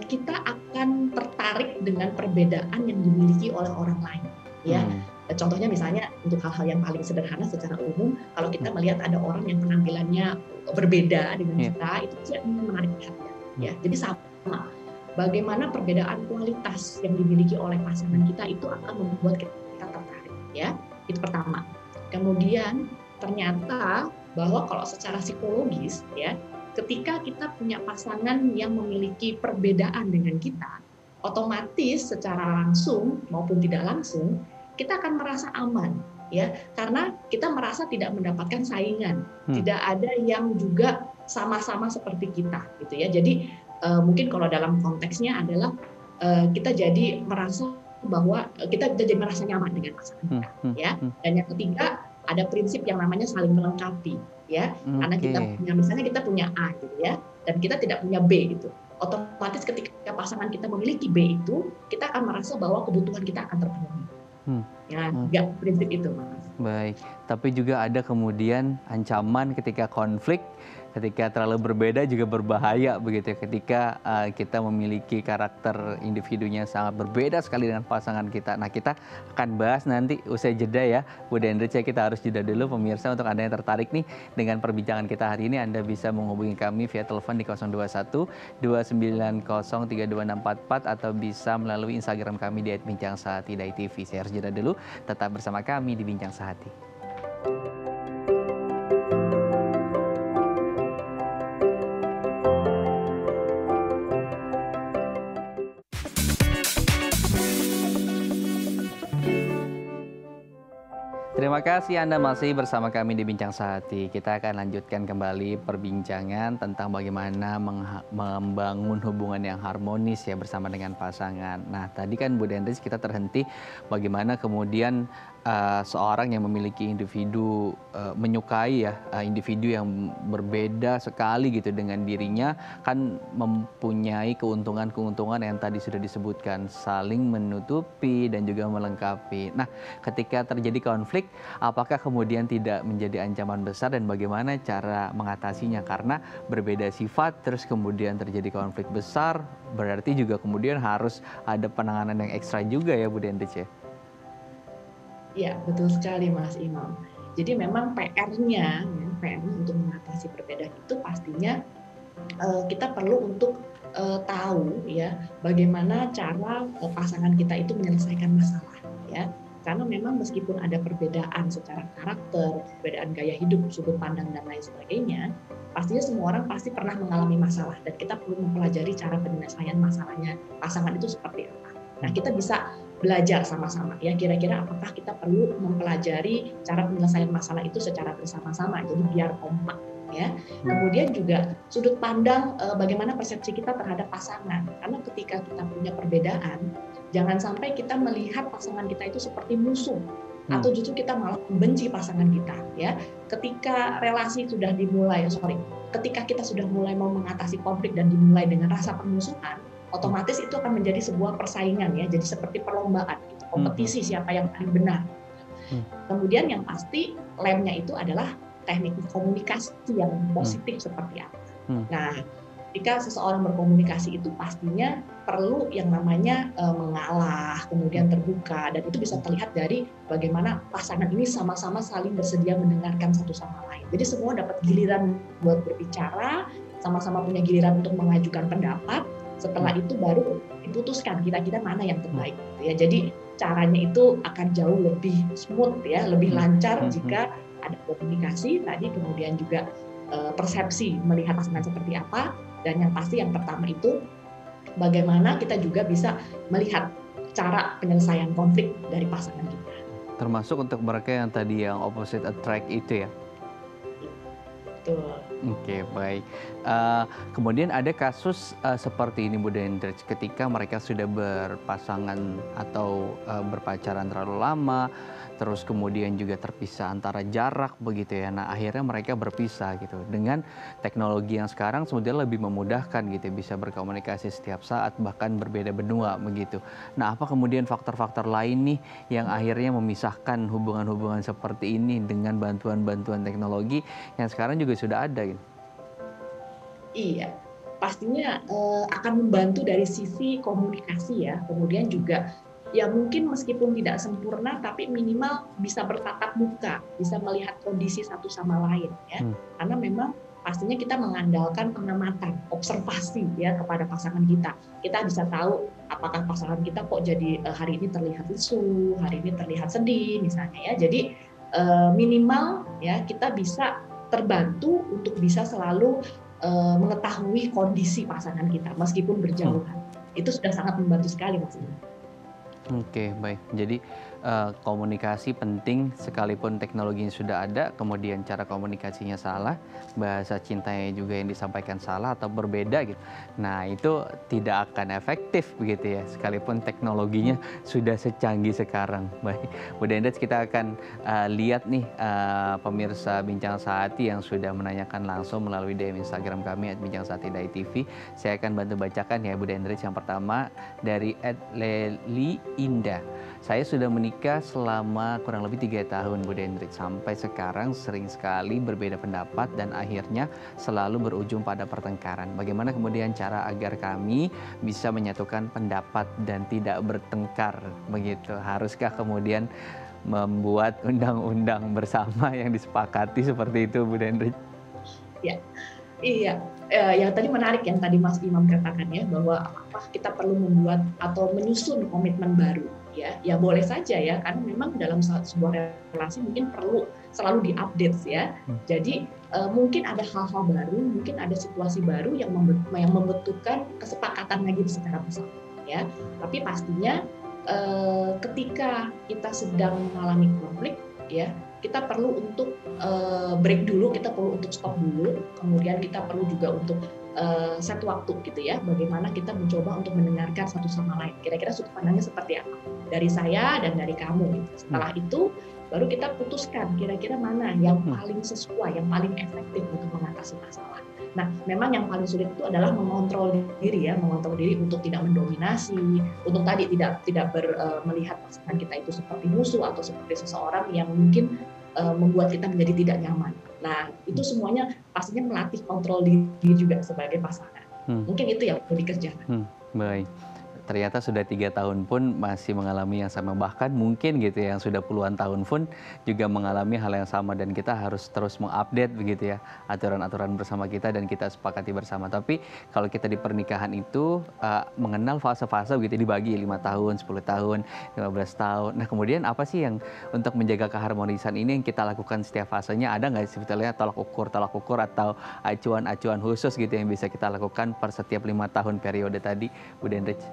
kita akan tertarik dengan perbedaan yang dimiliki oleh orang lain, ya. Contohnya misalnya untuk hal-hal yang paling sederhana secara umum, kalau kita melihat ada orang yang penampilannya berbeda dengan kita, itu akan menarik perhatian. Ya, jadi sama. Bagaimana perbedaan kualitas yang dimiliki oleh pasangan kita itu akan membuat kita tertarik. Ya, itu pertama. Kemudian ternyata bahwa kalau secara psikologis, ya, ketika kita punya pasangan yang memiliki perbedaan dengan kita, otomatis secara langsung maupun tidak langsung kita akan merasa aman, ya, karena kita merasa tidak mendapatkan saingan, tidak ada yang juga sama-sama seperti kita, gitu ya. Jadi mungkin kalau dalam konteksnya adalah kita jadi merasa bahwa kita jadi merasa nyaman dengan pasangan kita, ya. Dan yang ketiga ada prinsip yang namanya saling melengkapi, ya. Karena kita punya, misalnya kita punya A, gitu ya, dan kita tidak punya B, gitu. Otomatis ketika pasangan kita memiliki B itu, kita akan merasa bahwa kebutuhan kita akan terpenuhi. Ya, tiga prinsip itu, Mas. Baik, tapi juga ada kemudian ancaman ketika konflik, ketika terlalu berbeda juga berbahaya begitu ya. Ketika kita memiliki karakter individunya sangat berbeda sekali dengan pasangan kita. Nah, kita akan bahas nanti usai jeda ya, Bu Dendrich ya. Kita harus jeda dulu pemirsa. Untuk Anda yang tertarik nih dengan perbincangan kita hari ini, Anda bisa menghubungi kami via telepon di 021 290 32644 atau bisa melalui Instagram kami di @bincang_sehati.tv. Saya harus jeda dulu. Tetap bersama kami di Bincang Sehati. Terima kasih Anda masih bersama kami di Bincang Sehati. Kita akan lanjutkan kembali perbincangan tentang bagaimana membangun hubungan yang harmonis ya bersama dengan pasangan. Nah, tadi kan Bu Dendrich kita terhenti bagaimana kemudian seorang yang memiliki individu menyukai ya individu yang berbeda sekali gitu dengan dirinya kan mempunyai keuntungan-keuntungan yang tadi sudah disebutkan, saling menutupi dan juga melengkapi. Nah, ketika terjadi konflik, apakah kemudian tidak menjadi ancaman besar dan bagaimana cara mengatasinya? Karena berbeda sifat terus kemudian terjadi konflik besar, berarti juga kemudian harus ada penanganan yang ekstra juga ya Bu Dendrich ya? Iya, betul sekali Mas Imam. Jadi memang PR-nya untuk mengatasi perbedaan itu pastinya kita perlu untuk tahu ya bagaimana cara pasangan kita itu menyelesaikan masalah ya. Karena memang meskipun ada perbedaan secara karakter, perbedaan gaya hidup, sudut pandang dan lain sebagainya, pastinya semua orang pasti pernah mengalami masalah dan kita perlu mempelajari cara penyelesaian masalahnya pasangan itu seperti apa. Nah, kita bisa belajar sama-sama ya, kira-kira apakah kita perlu mempelajari cara penyelesaian masalah itu secara bersama-sama, jadi biar kompak ya. Kemudian juga sudut pandang bagaimana persepsi kita terhadap pasangan, karena ketika kita punya perbedaan, jangan sampai kita melihat pasangan kita itu seperti musuh atau justru kita malah membenci pasangan kita ya. Ketika relasi sudah dimulai, ketika kita sudah mulai mau mengatasi konflik dan dimulai dengan rasa permusuhan, otomatis itu akan menjadi sebuah persaingan ya, jadi seperti perlombaan, gitu. Kompetisi siapa yang paling benar. Kemudian yang pasti lemnya itu adalah teknik komunikasi yang positif seperti apa. Nah, ketika seseorang berkomunikasi itu pastinya perlu yang namanya mengalah, kemudian terbuka, dan itu bisa terlihat dari bagaimana pasangan ini sama-sama saling bersedia mendengarkan satu sama lain. Jadi semua dapat giliran buat berbicara, sama-sama punya giliran untuk mengajukan pendapat, Setelah itu baru diputuskan kira-kira mana yang terbaik gitu ya. Jadi caranya itu akan jauh lebih smooth ya, lebih lancar jika ada komunikasi tadi, kemudian juga persepsi melihat pasangan seperti apa, dan yang pasti yang pertama itu bagaimana kita juga bisa melihat cara penyelesaian konflik dari pasangan kita. Termasuk untuk mereka yang tadi yang opposite attract itu ya? Betul. Oke, baik. Kemudian ada kasus seperti ini Bu Dendrich, ketika mereka sudah berpasangan atau berpacaran terlalu lama, terus kemudian juga terpisah antara jarak begitu ya. Nah, akhirnya mereka berpisah gitu. Dengan teknologi yang sekarang sebetulnya lebih memudahkan gitu, bisa berkomunikasi setiap saat bahkan berbeda benua begitu. Nah, apa kemudian faktor-faktor lain nih yang akhirnya memisahkan hubungan-hubungan seperti ini dengan bantuan-bantuan teknologi yang sekarang juga sudah ada gitu? Iya, pastinya akan membantu dari sisi komunikasi ya. Kemudian juga ya mungkin meskipun tidak sempurna, tapi minimal bisa bertatap muka, bisa melihat kondisi satu sama lain ya. Karena memang pastinya kita mengandalkan pengamatan, observasi ya kepada pasangan kita. Kita bisa tahu apakah pasangan kita kok jadi hari ini terlihat lesu, hari ini terlihat sedih misalnya ya. Jadi minimal ya kita bisa terbantu untuk bisa selalu mengetahui kondisi pasangan kita meskipun berjauhan. Itu sudah sangat membantu sekali Mas. Oke, baik. Jadi komunikasi penting sekalipun teknologinya sudah ada, kemudian cara komunikasinya salah, bahasa cintanya juga yang disampaikan salah atau berbeda gitu. Nah, itu tidak akan efektif begitu ya, sekalipun teknologinya sudah secanggih sekarang. Baik, Bu Dendrich, kita akan lihat nih pemirsa Bincang Sehati yang sudah menanyakan langsung melalui DM Instagram kami @bincangSehati.tv. Saya akan bantu bacakan ya Bu Dendrich. Yang pertama dari @leli Indah. Saya sudah menikah selama kurang lebih 3 tahun Bu Dendrich. Sampai sekarang sering sekali berbeda pendapat dan akhirnya selalu berujung pada pertengkaran. Bagaimana kemudian cara agar kami bisa menyatukan pendapat dan tidak bertengkar begitu? Haruskah kemudian membuat undang-undang bersama yang disepakati seperti itu Bu Dendrich? Ya. Iya, yang tadi menarik yang tadi Mas Imam katakan ya, bahwa apakah kita perlu membuat atau menyusun komitmen baru ya. Ya boleh saja ya, karena memang dalam sebuah relasi mungkin perlu selalu diupdate ya. Jadi mungkin ada hal-hal baru, mungkin ada situasi baru yang membutuhkan kesepakatan lagi secara bersama ya. Tapi pastinya ketika kita sedang mengalami konflik ya, kita perlu untuk break dulu, kita perlu untuk stop dulu, kemudian kita perlu juga untuk set waktu gitu ya, bagaimana kita mencoba untuk mendengarkan satu sama lain. Kira-kira sudut pandangnya seperti apa dari saya dan dari kamu. Gitu. Setelah itu baru kita putuskan kira-kira mana yang paling sesuai, yang paling efektif untuk mengatasi masalah. Nah, memang yang paling sulit itu adalah mengontrol diri ya, mengontrol diri untuk tidak mendominasi, untuk tadi tidak melihat pasangan kita itu seperti musuh atau seperti seseorang yang mungkin membuat kita menjadi tidak nyaman. Nah, itu semuanya pastinya melatih kontrol diri juga sebagai pasangan. Mungkin itu yang perlu dikerjakan. Baik. Ternyata sudah 3 tahun pun masih mengalami yang sama, bahkan mungkin gitu yang sudah puluhan tahun pun juga mengalami hal yang sama, dan kita harus terus mengupdate begitu ya aturan-aturan bersama kita dan kita sepakati bersama. Tapi kalau kita di pernikahan itu mengenal fase-fase begitu, dibagi 5 tahun, 10 tahun, 15 tahun. Nah, kemudian apa sih yang untuk menjaga keharmonisan ini yang kita lakukan setiap fasenya? Ada nggak sebetulnya tolak ukur atau acuan-acuan khusus gitu yang bisa kita lakukan per setiap 5 tahun periode tadi, Bu Dendrich?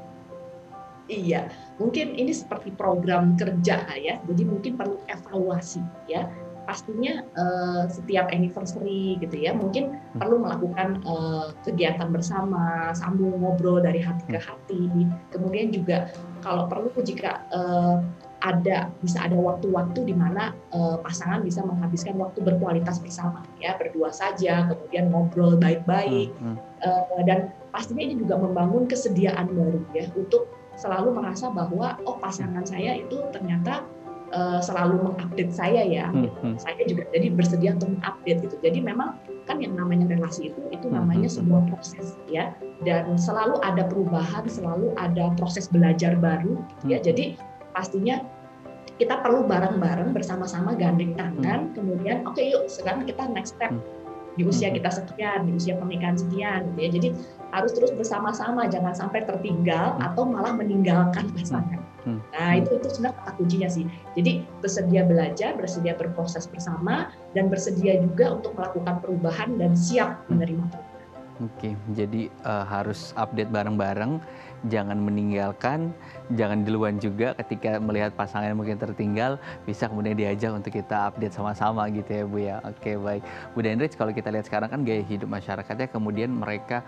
Iya, mungkin ini seperti program kerja ya, jadi mungkin perlu evaluasi ya. Pastinya setiap anniversary gitu ya, mungkin perlu melakukan kegiatan bersama, sambung ngobrol dari hati ke hati. Kemudian juga kalau perlu jika bisa ada waktu-waktu di mana pasangan bisa menghabiskan waktu berkualitas bersama ya, berdua saja, kemudian ngobrol baik-baik, dan pastinya ini juga membangun kesediaan baru ya untuk selalu merasa bahwa pasangan saya itu ternyata selalu mengupdate saya ya, gitu. Saya juga jadi bersedia untuk mengupdate gitu. Jadi memang kan yang namanya relasi itu namanya sebuah proses ya, dan selalu ada perubahan, selalu ada proses belajar baru gitu ya. Jadi pastinya kita perlu bareng-bareng bersama-sama gandeng tangan, kemudian oke, yuk sekarang kita next step. di usia Mhm. kita sekian, di usia pernikahan sekian gitu ya. Jadi harus terus bersama-sama, jangan sampai tertinggal Mhm. atau malah meninggalkan Mhm. pasangan. Mhm. Nah, Mhm. itu sebenarnya kata kuncinya sih. Jadi bersedia belajar, bersedia berproses bersama, dan bersedia juga untuk melakukan perubahan dan siap Mhm. menerima perubahan. Oke, jadi harus update bareng-bareng, jangan meninggalkan, jangan duluan juga ketika melihat pasangan yang mungkin tertinggal, bisa kemudian diajak untuk kita update sama-sama gitu ya Bu ya. Oke baik, Bu Denrich, kalau kita lihat sekarang kan gaya hidup masyarakatnya kemudian mereka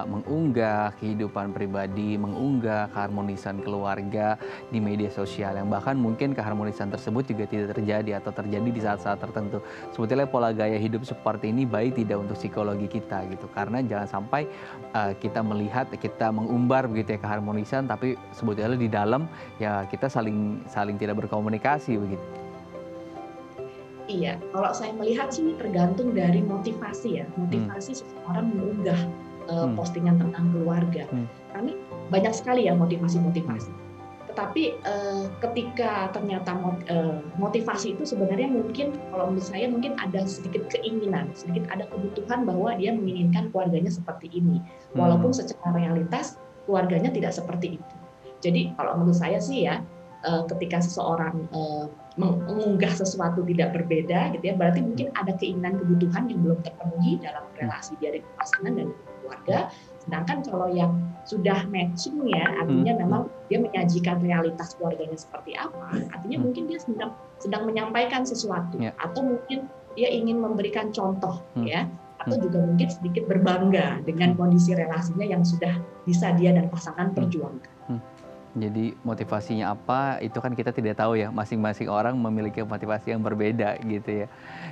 mengunggah kehidupan pribadi, mengunggah keharmonisan keluarga di media sosial yang bahkan mungkin keharmonisan tersebut juga tidak terjadi atau terjadi di saat-saat tertentu. Sebetulnya pola gaya hidup seperti ini baik tidak untuk psikologi kita gitu, karena jangan sampai kita melihat, kita mengumbar begitu ya keharmonisan, tapi sebetulnya di dalam ya kita saling tidak berkomunikasi begitu. Iya, kalau saya melihat sih tergantung dari motivasi ya, Hmm. motivasi seseorang mengunggah Hmm. postingan tentang keluarga. Hmm. Karena banyak sekali ya motivasi-motivasi. Tetapi ketika ternyata motivasi itu sebenarnya mungkin, kalau menurut saya mungkin ada sedikit keinginan, sedikit ada kebutuhan bahwa dia menginginkan keluarganya seperti ini, walaupun secara realitas keluarganya tidak seperti itu. Jadi kalau menurut saya sih ya, ketika seseorang mengunggah sesuatu tidak berbeda gitu ya, berarti mungkin ada keinginan kebutuhan yang belum terpenuhi dalam relasi dia dengan pasangan dan keluarga. Sedangkan kalau yang sudah matching ya, artinya memang dia menyajikan realitas keluarganya seperti apa, artinya mungkin dia sedang menyampaikan sesuatu, atau mungkin dia ingin memberikan contoh ya, atau juga mungkin sedikit berbangga dengan kondisi relasinya yang sudah bisa dia dan pasangan perjuangkan. Jadi motivasinya apa itu kan kita tidak tahu ya, masing-masing orang memiliki motivasi yang berbeda gitu ya.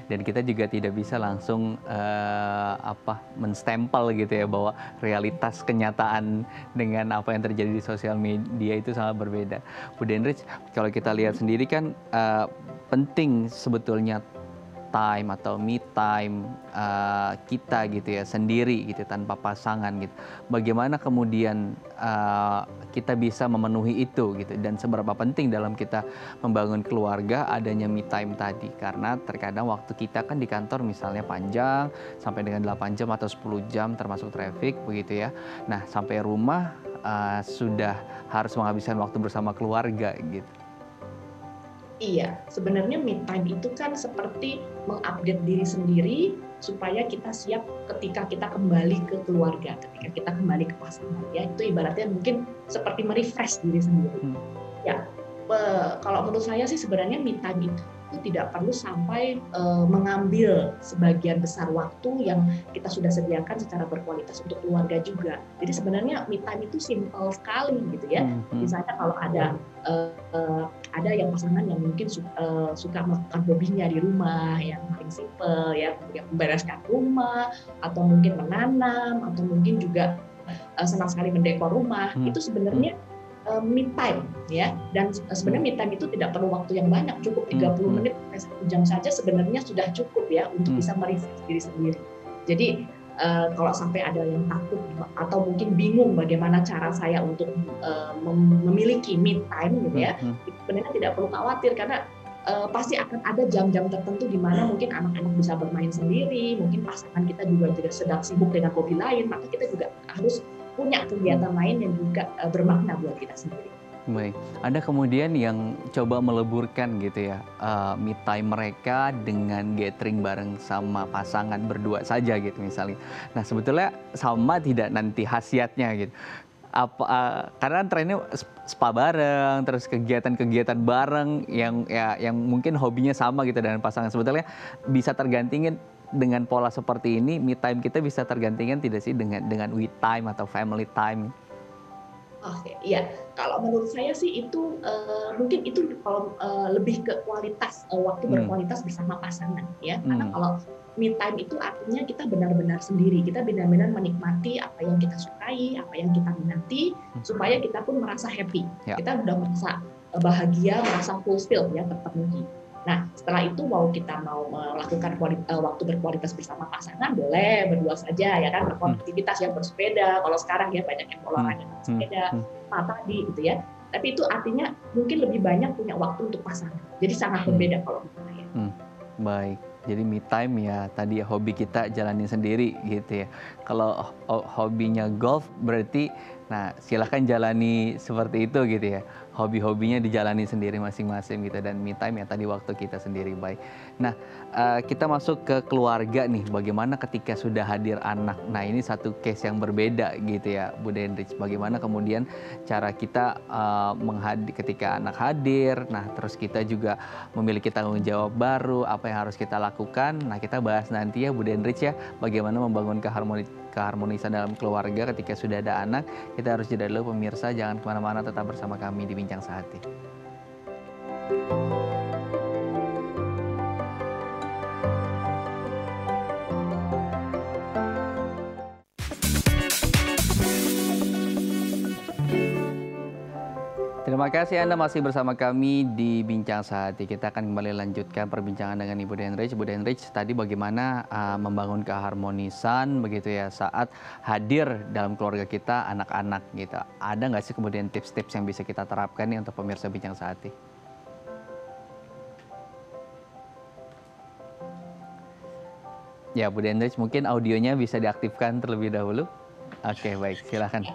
Dan kita juga tidak bisa langsung menstempel gitu ya bahwa realitas kenyataan dengan apa yang terjadi di sosial media itu sangat berbeda. Bu Denrich, kalau kita lihat sendiri kan penting sebetulnya time atau me time kita gitu ya sendiri gitu tanpa pasangan gitu. Bagaimana kemudian kita bisa memenuhi itu gitu, dan seberapa penting dalam kita membangun keluarga adanya me time tadi, karena terkadang waktu kita kan di kantor misalnya panjang sampai dengan 8 jam atau 10 jam termasuk traffic begitu ya. Nah, sampai rumah sudah harus menghabiskan waktu bersama keluarga gitu. Iya, sebenarnya me time itu kan seperti mengupdate diri sendiri supaya kita siap ketika kita kembali ke keluarga, ketika kita kembali ke pasangan ya. Itu ibaratnya mungkin seperti merefresh diri sendiri. Ya, kalau menurut saya sih sebenarnya me time itu tidak perlu sampai mengambil sebagian besar waktu yang kita sudah sediakan secara berkualitas untuk keluarga juga. Jadi sebenarnya me time itu simple sekali gitu ya. Misalnya kalau ada yang pasangan yang mungkin suka melakukan hobinya di rumah yang paling simple ya, kemudian membereskan rumah atau mungkin menanam atau mungkin juga senang sekali mendekor rumah, itu sebenarnya me time ya, dan sebenarnya me time itu tidak perlu waktu yang banyak, cukup 30 menit sampai 1 jam saja sebenarnya sudah cukup ya untuk bisa merefresh diri sendiri. Jadi kalau sampai ada yang takut atau mungkin bingung bagaimana cara saya untuk memiliki me time gitu ya, sebenarnya tidak perlu khawatir karena pasti akan ada jam-jam tertentu di mana mungkin anak-anak bisa bermain sendiri, mungkin pasangan kita juga sedang sibuk dengan hobi lain, maka kita juga harus punya kegiatan lain yang juga bermakna buat kita sendiri. Baik, ada kemudian yang coba meleburkan gitu ya me time mereka dengan gathering bareng sama pasangan berdua saja gitu misalnya. Nah sebetulnya sama tidak nanti khasiatnya gitu? Karena trennya spa bareng, terus kegiatan-kegiatan bareng yang mungkin hobinya sama gitu dengan pasangan. Sebetulnya bisa tergantingin dengan pola seperti ini, me time kita bisa tergantikan tidak sih dengan we time atau family time? Oke, iya. Kalau menurut saya sih itu mungkin itu kalau lebih ke kualitas waktu berkualitas bersama pasangan ya. Karena kalau me time itu artinya kita benar-benar sendiri, kita benar-benar menikmati apa yang kita sukai, apa yang kita minati, supaya kita pun merasa happy. Kita udah merasa bahagia, merasa fulfill ya, terpenuhi. Nah, setelah itu kita mau melakukan waktu berkualitas bersama pasangan, boleh berdua saja ya kan, aktivitas yang bersepeda. Kalau sekarang ya banyak yang olahraga bersepeda, tadi gitu ya. Tapi itu artinya mungkin lebih banyak punya waktu untuk pasangan. Jadi sangat berbeda kalau menurut saya. Baik. Jadi me time ya tadi ya hobi kita jalanin sendiri gitu ya. Kalau hobinya golf berarti nah silahkan jalani seperti itu gitu ya. Hobi-hobinya dijalani sendiri masing-masing gitu dan me time ya tadi waktu kita sendiri baik. Nah kita masuk ke keluarga nih bagaimana ketika sudah hadir anak. Nah ini satu case yang berbeda gitu ya Bu Dendrich. Bagaimana kemudian cara kita ketika anak hadir. Nah terus kita juga memiliki tanggung jawab baru apa yang harus kita lakukan. Nah kita bahas nanti ya Bu Dendrich ya bagaimana membangun keharmonisan dalam keluarga ketika sudah ada anak. Kita harus jeda dulu pemirsa, jangan kemana-mana, tetap bersama kami di Bincang Sehati. Terima kasih Anda masih bersama kami di Bincang Sehati. Kita akan kembali lanjutkan perbincangan dengan Ibu Dendrich. Ibu Dendrich, tadi bagaimana membangun keharmonisan begitu ya saat hadir dalam keluarga kita anak-anak gitu. Ada nggak sih kemudian tips-tips yang bisa kita terapkan nih untuk pemirsa Bincang Sehati? Ya Bu Dendrich, mungkin audionya bisa diaktifkan terlebih dahulu. Oke, baik, silakan.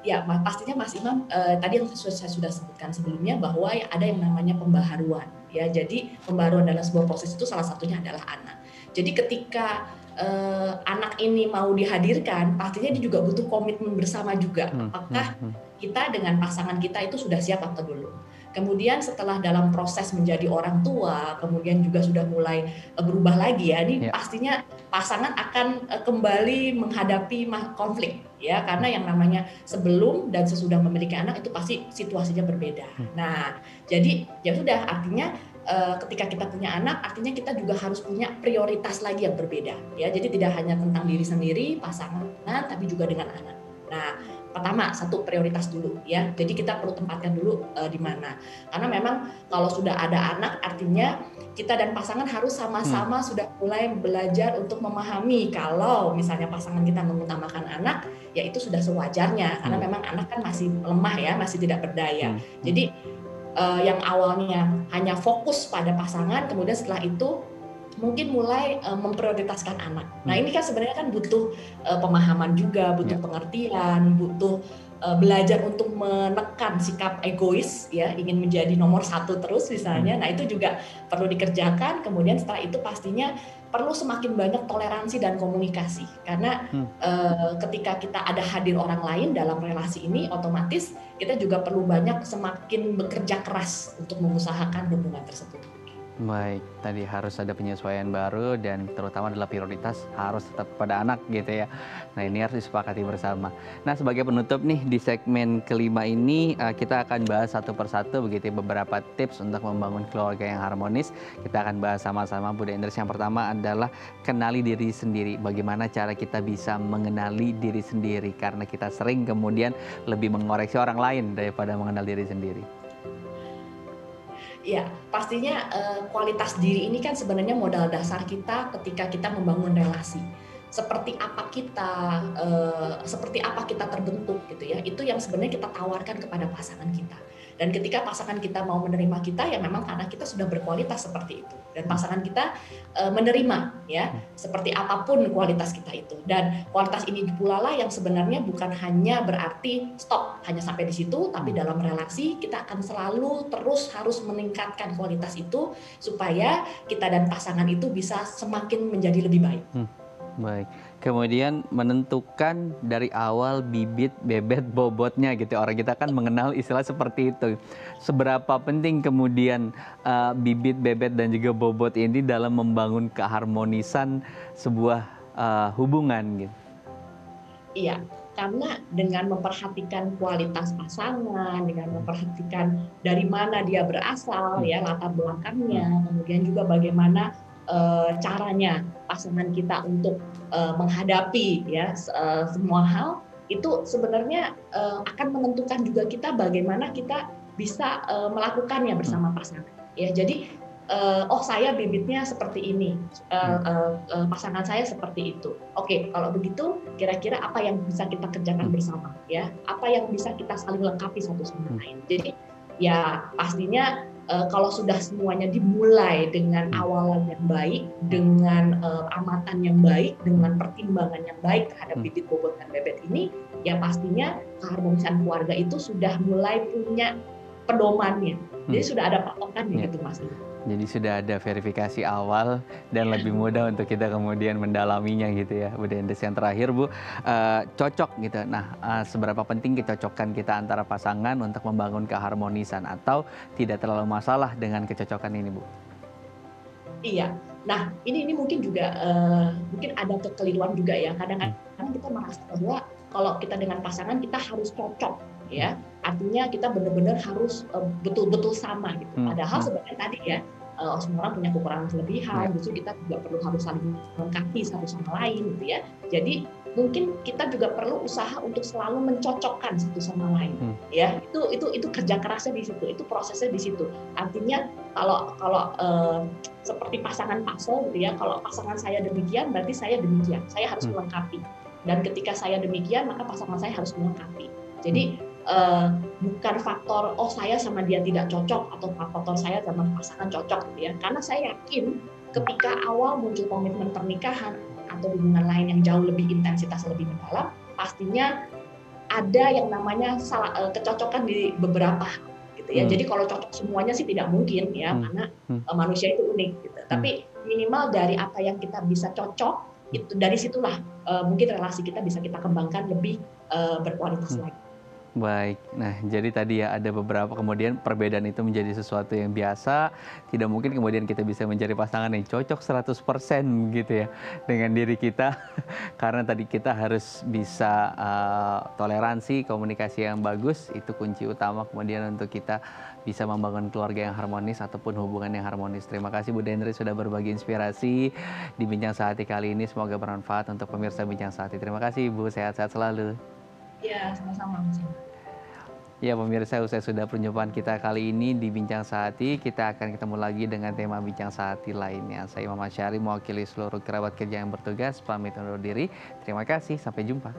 Ya, pastinya Mas Imam, tadi yang saya sudah sebutkan sebelumnya bahwa ada yang namanya pembaharuan. Ya, jadi pembaharuan dalam sebuah proses itu salah satunya adalah anak. Jadi ketika anak ini mau dihadirkan, pastinya dia juga butuh komitmen bersama juga. Apakah kita dengan pasangan kita itu sudah siap atau belum? Kemudian setelah dalam proses menjadi orang tua, kemudian juga sudah mulai berubah lagi ya, ini pastinya pasangan akan kembali menghadapi konflik ya, karena yang namanya sebelum dan sesudah memiliki anak itu pasti situasinya berbeda. Nah, jadi ya sudah artinya ketika kita punya anak, artinya kita juga harus punya prioritas lagi yang berbeda ya. Jadi tidak hanya tentang diri sendiri, pasangan, tapi juga dengan anak. Nah, pertama satu prioritas dulu ya. Jadi kita perlu tempatkan dulu di mana. Karena memang kalau sudah ada anak artinya kita dan pasangan harus sama-sama sudah mulai belajar untuk memahami kalau misalnya pasangan kita mengutamakan anak, ya itu sudah sewajarnya karena memang anak kan masih lemah ya, masih tidak berdaya. Jadi yang awalnya hanya fokus pada pasangan, kemudian setelah itu mungkin mulai memprioritaskan anak. Nah ini kan sebenarnya kan butuh pemahaman juga, butuh pengertian, butuh belajar untuk menekan sikap egois, ya ingin menjadi nomor satu terus misalnya. Nah itu juga perlu dikerjakan. Kemudian setelah itu pastinya perlu semakin banyak toleransi dan komunikasi. Karena ketika kita ada hadir orang lain dalam relasi ini, otomatis kita juga perlu banyak semakin bekerja keras untuk mengusahakan hubungan tersebut. Baik, tadi harus ada penyesuaian baru dan terutama adalah prioritas harus tetap pada anak gitu ya. Nah ini harus disepakati bersama. Nah sebagai penutup nih di segmen kelima ini kita akan bahas satu persatu begitu ya, beberapa tips untuk membangun keluarga yang harmonis. Kita akan bahas sama-sama Bu Dendrich. Yang pertama adalah kenali diri sendiri. Bagaimana cara kita bisa mengenali diri sendiri karena kita sering kemudian lebih mengoreksi orang lain daripada mengenal diri sendiri. Ya, pastinya kualitas diri ini kan sebenarnya modal dasar kita ketika kita membangun relasi. Seperti apa kita terbentuk gitu ya. Itu yang sebenarnya kita tawarkan kepada pasangan kita. Dan ketika pasangan kita mau menerima kita, ya memang karena kita sudah berkualitas seperti itu. Dan pasangan kita menerima ya, seperti apapun kualitas kita itu. Dan kualitas ini pula lah yang sebenarnya bukan hanya berarti stop hanya sampai di situ, tapi dalam relasi kita akan selalu terus harus meningkatkan kualitas itu supaya kita dan pasangan itu bisa semakin menjadi lebih baik. Baik, kemudian menentukan dari awal bibit, bebet, bobotnya gitu. Orang kita kan mengenal istilah seperti itu. Seberapa penting kemudian bibit, bebet, dan juga bobot ini dalam membangun keharmonisan sebuah hubungan gitu. Iya, karena dengan memperhatikan kualitas pasangan, dengan memperhatikan dari mana dia berasal, ya latar belakangnya, kemudian juga bagaimana caranya pasangan kita untuk menghadapi ya semua hal itu sebenarnya akan menentukan juga kita bagaimana kita bisa melakukannya bersama pasangan. Ya, jadi saya bibitnya seperti ini, pasangan saya seperti itu. Oke, kalau begitu kira-kira apa yang bisa kita kerjakan bersama ya? Apa yang bisa kita saling lengkapi satu sama lain. Jadi ya pastinya kalau sudah semuanya dimulai dengan awalan yang baik, dengan amatan yang baik, dengan pertimbangan yang baik terhadap bibit bobot dan bebet ini, ya pastinya keharmonisan keluarga itu sudah mulai punya pedomannya. Jadi sudah ada patokannya gitu Mas. Jadi sudah ada verifikasi awal dan lebih mudah untuk kita kemudian mendalaminya gitu ya, Bu Dendes. Yang terakhir Bu, cocok gitu. Nah, seberapa penting kecocokan kita antara pasangan untuk membangun keharmonisan atau tidak terlalu masalah dengan kecocokan ini Bu? Iya. Nah, ini mungkin juga mungkin ada kekeliruan juga ya. Kadang-kadang kita merasa bahwa kalau kita dengan pasangan kita harus cocok ya. Artinya kita benar-benar harus betul-betul sama gitu. Padahal sebenarnya tadi ya, semua orang punya kekurangan kelebihan, justru kita juga perlu harus saling melengkapi satu sama lain gitu ya. Jadi mungkin kita juga perlu usaha untuk selalu mencocokkan satu sama lain. Ya, itu kerja kerasnya di situ, itu prosesnya di situ. Artinya kalau seperti pasangan puzzle gitu ya, kalau pasangan saya demikian berarti saya demikian. Saya harus melengkapi. Dan ketika saya demikian, maka pasangan saya harus melengkapi. Jadi bukan faktor saya sama dia tidak cocok atau faktor saya sama pasangan cocok gitu ya. Karena saya yakin ketika awal muncul komitmen pernikahan atau hubungan lain yang jauh lebih intensitas lebih mendalam, pastinya ada yang namanya kecocokan di beberapa gitu ya. Jadi kalau cocok semuanya sih tidak mungkin ya, karena manusia itu unik gitu. Tapi minimal dari apa yang kita bisa cocok, itu dari situlah mungkin relasi kita bisa kita kembangkan lebih berkualitas lagi. Baik, nah jadi tadi ya ada beberapa kemudian perbedaan itu menjadi sesuatu yang biasa, tidak mungkin kemudian kita bisa mencari pasangan yang cocok 100% gitu ya dengan diri kita, karena tadi kita harus bisa toleransi, komunikasi yang bagus, itu kunci utama kemudian untuk kita bisa membangun keluarga yang harmonis ataupun hubungan yang harmonis. Terima kasih Bu Dendri sudah berbagi inspirasi di Bincang Sehati kali ini, semoga bermanfaat untuk pemirsa Bincang Sehati. Terima kasih Bu, sehat-sehat selalu. Ya, sama-sama. Ya pemirsa, usai sudah perjumpaan kita kali ini di Bincang Sehati, kita akan ketemu lagi dengan tema Bincang Sehati lainnya. Saya Imam Asyari mewakili seluruh kerabat kerja yang bertugas, pamit undur diri. Terima kasih, sampai jumpa.